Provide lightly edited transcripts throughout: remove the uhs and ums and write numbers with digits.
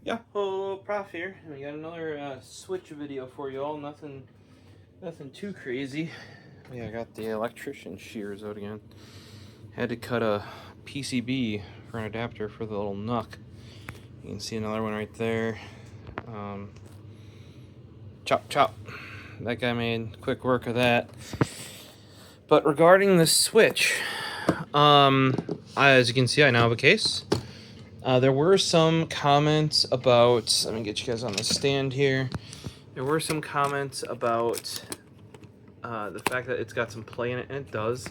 Yeah, hello, Prof here. And we got another switch video for you all. Nothing too crazy. Yeah, I got the electrician shears out again. Had to cut a PCB for an adapter for the little NUC. You can see another one right there. Chop chop. That guy made quick work of that. But regarding the switch, as you can see, I now have a case. There were some comments about, let me get you guys on the stand here. There were some comments about the fact that it's got some play in it, and it does.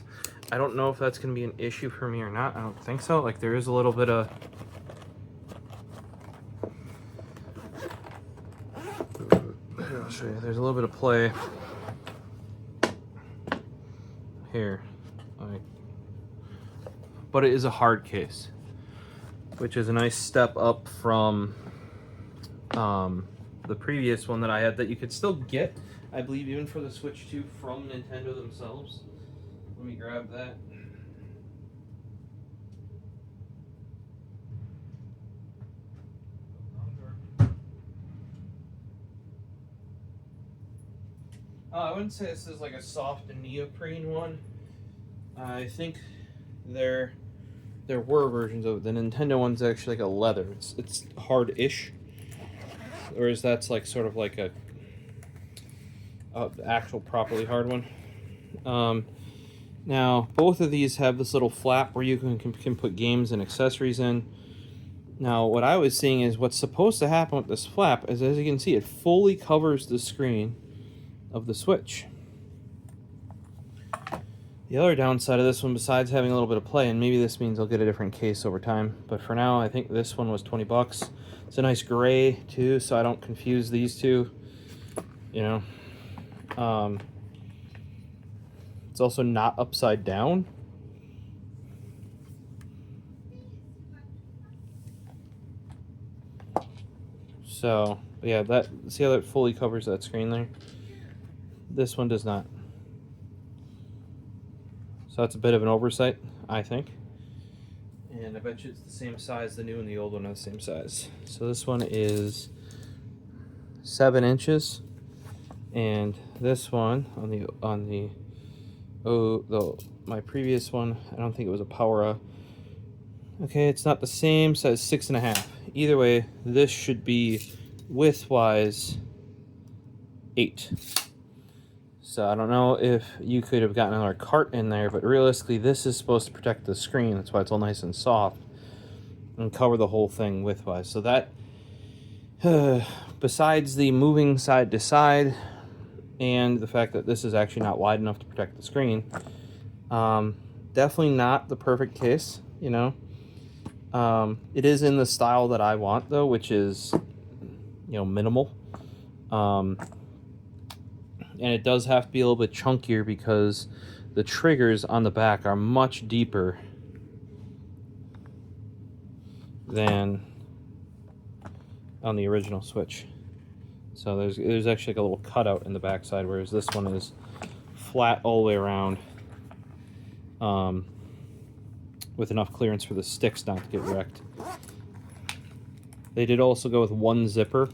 I don't know if that's going to be an issue for me or not. I don't think so. Like, there is a little bit of... Here, I'll show you. There's a little bit of play here. Like, but it is a hard case, which is a nice step up from the previous one that I had that you could still get, I believe, even for the Switch 2 from Nintendo themselves. Let me grab that. I wouldn't say this is like a soft neoprene one. I think there were versions of it. The Nintendo one's actually like a leather. It's hard-ish. Whereas that's like sort of like a actual properly hard one. Now both of these have this little flap where you can put games and accessories in. Now what I was seeing is what's supposed to happen with this flap is, as you can see, it fully covers the screen of the Switch. The other downside of this one, besides having a little bit of play, and maybe this means I'll get a different case over time, but for now I think this one was 20 bucks. It's a nice gray too, so I don't confuse these two, you know. It's also not upside down. So yeah, see how that fully covers that screen there? This one does not. So that's a bit of an oversight, I think. And I bet you it's the same size. The new and the old one are the same size. So this one is 7 inches, and this one my previous one, I don't think it was a PowerA. Okay, it's not the same size, 6.5. Either way, this should be width-wise 8. So I don't know if you could have gotten another cart in there, but realistically this is supposed to protect the screen. That's why it's all nice and soft and cover the whole thing width-wise. So that, besides the moving side to side and the fact that this is actually not wide enough to protect the screen, definitely not the perfect case, you know. It is in the style that I want though, which is, you know, minimal. And it does have to be a little bit chunkier because the triggers on the back are much deeper than on the original Switch. So there's actually like a little cutout in the backside, whereas this one is flat all the way around, with enough clearance for the sticks not to get wrecked. They did also go with one zipper,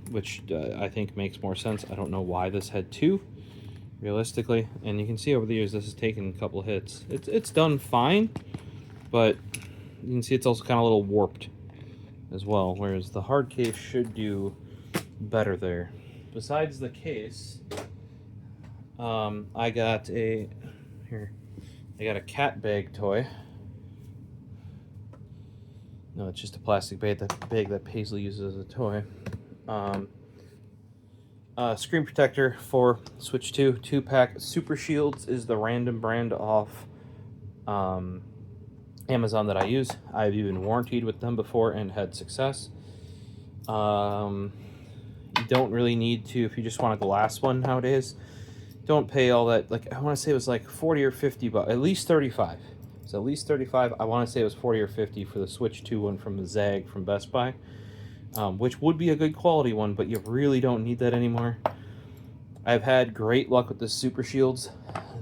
which I think makes more sense. I don't know why this had 2, realistically. And you can see over the years this has taken a couple hits. It's done fine, but you can see it's also kind of a little warped as well, whereas the hard case should do better there. Besides the case, I got a cat bag toy. No, it's just a plastic bag that Paisley uses as a toy. Screen protector for Switch 2, 2-pack. Supershieldz is the random brand off Amazon that I use. I've even warrantied with them before and had success. You don't really need to, if you just want a glass one nowadays, don't pay all that. Like, I want to say it was like 40 or 50 bucks, at least 35. So at least 35. I want to say it was 40 or 50 for the Switch 2 one from the Zag from Best Buy. Which would be a good quality one, but you really don't need that anymore. I've had great luck with the Supershieldz.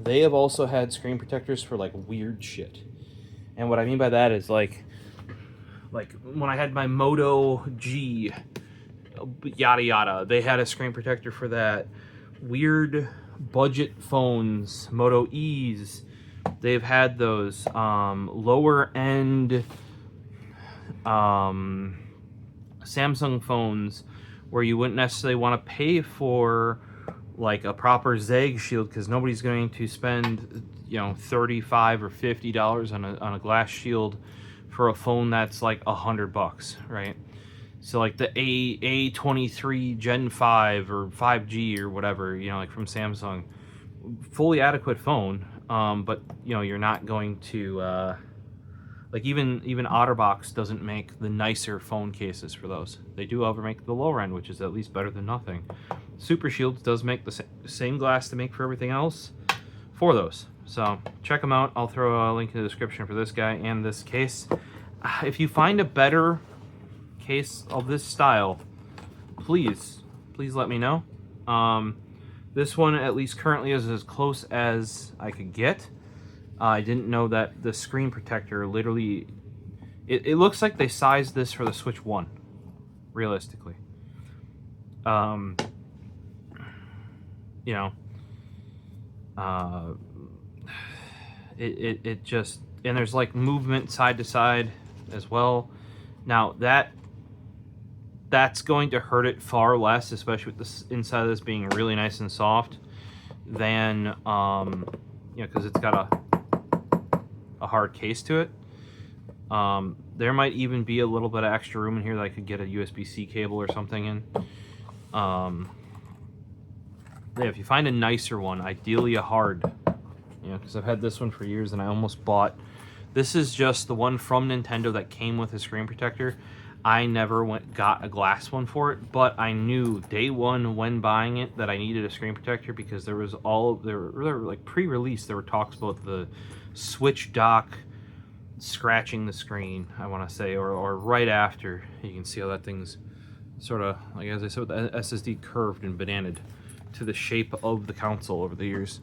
They have also had screen protectors for like weird shit. And what I mean by that is like like when I had my Moto G, yada yada, they had a screen protector for that. Weird budget phones, Moto E's, they've had those. Lower end Samsung phones where you wouldn't necessarily want to pay for like a proper ZAG shield, because nobody's going to spend, you know, $35 or $50 on a glass shield for a phone that's like $100, right? So like the A23 Gen 5 or 5G or whatever, you know, like from Samsung, fully adequate phone, but you know, you're not going to like even OtterBox doesn't make the nicer phone cases for those. They do, however, make the lower end, which is at least better than nothing. Supershieldz does make the same glass to make for everything else for those. So check them out. I'll throw a link in the description for this guy and this case. If you find a better case of this style, please let me know. This one, at least currently, is as close as I could get. I didn't know that the screen protector literally... It looks like they sized this for the Switch 1, realistically. You know, it just... And there's like movement side to side as well. Now that's going to hurt it far less, especially with the inside of this being really nice and soft, than you know, because it's got a hard case to it. There might even be a little bit of extra room in here that I could get a USB-C cable or something in. Yeah, if you find a nicer one, ideally a hard, you know, because I've had this one for years and I almost bought... This is just the one from Nintendo that came with a screen protector. I never got a glass one for it, but I knew day one when buying it that I needed a screen protector, because there was there were like pre-release, there were talks about the Switch dock scratching the screen, I want to say, or right after. You can see how that thing's sort of, like, as I said, with the SSD curved and bananaed to the shape of the console over the years.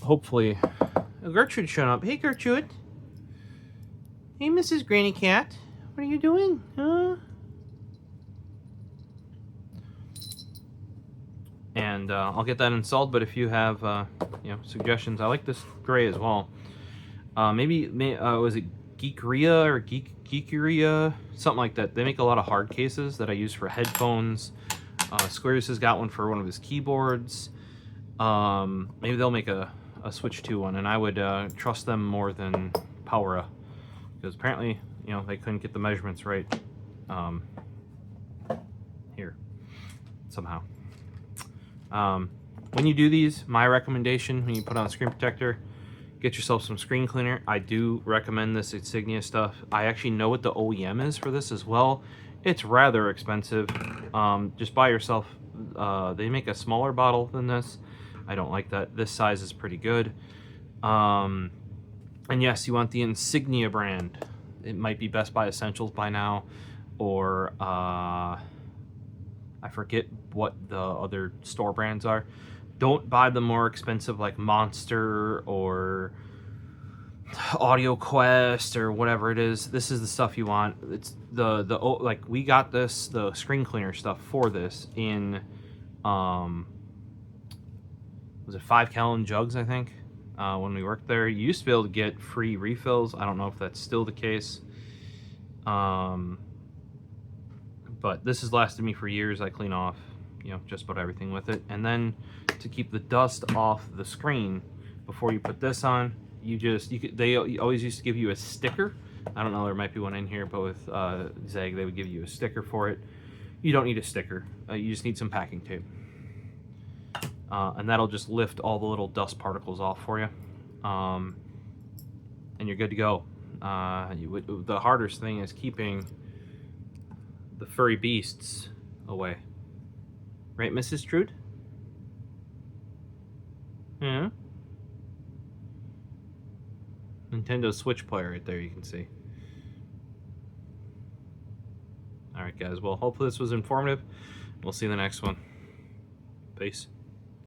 Hopefully... Gertrude showed up. Hey, Gertrude. Hey, Mrs. Granny Cat. What are you doing? Huh? And I'll get that installed, but if you have you know, suggestions, I like this gray as well. Was it Geekeria or Geekeria? Something like that. They make a lot of hard cases that I use for headphones. Squares has got one for one of his keyboards. Maybe they'll make a Switch 2 one, and I would trust them more than PowerA, because apparently, you know, they couldn't get the measurements right here somehow. When you do these, my recommendation, when you put on a screen protector, get yourself some screen cleaner. I do recommend this Insignia stuff. I actually know what the OEM is for this as well. It's rather expensive. Just buy yourself, they make a smaller bottle than this. I don't like that. This size is pretty good. And yes, you want the Insignia brand. It might be Best Buy Essentials by now, or I forget what the other store brands are. Don't buy the more expensive like Monster or Audio Quest or whatever it is. This is the stuff you want. It's like, we got the screen cleaner stuff for this in was it 5 gallon jugs, I think, when we worked there. You used to be able to get free refills. I don't know if that's still the case. But this has lasted me for years. I clean off, you know, just about everything with it. And then to keep the dust off the screen before you put this on, they always used to give you a sticker. I don't know, there might be one in here, but with ZAG, they would give you a sticker for it. You don't need a sticker. You just need some packing tape. And that'll just lift all the little dust particles off for you. And you're good to go. The hardest thing is keeping the furry beasts away. Right, Mrs. Trude? Yeah. Nintendo Switch player right there, you can see. Alright guys, well, hopefully this was informative. We'll see you in the next one. Peace.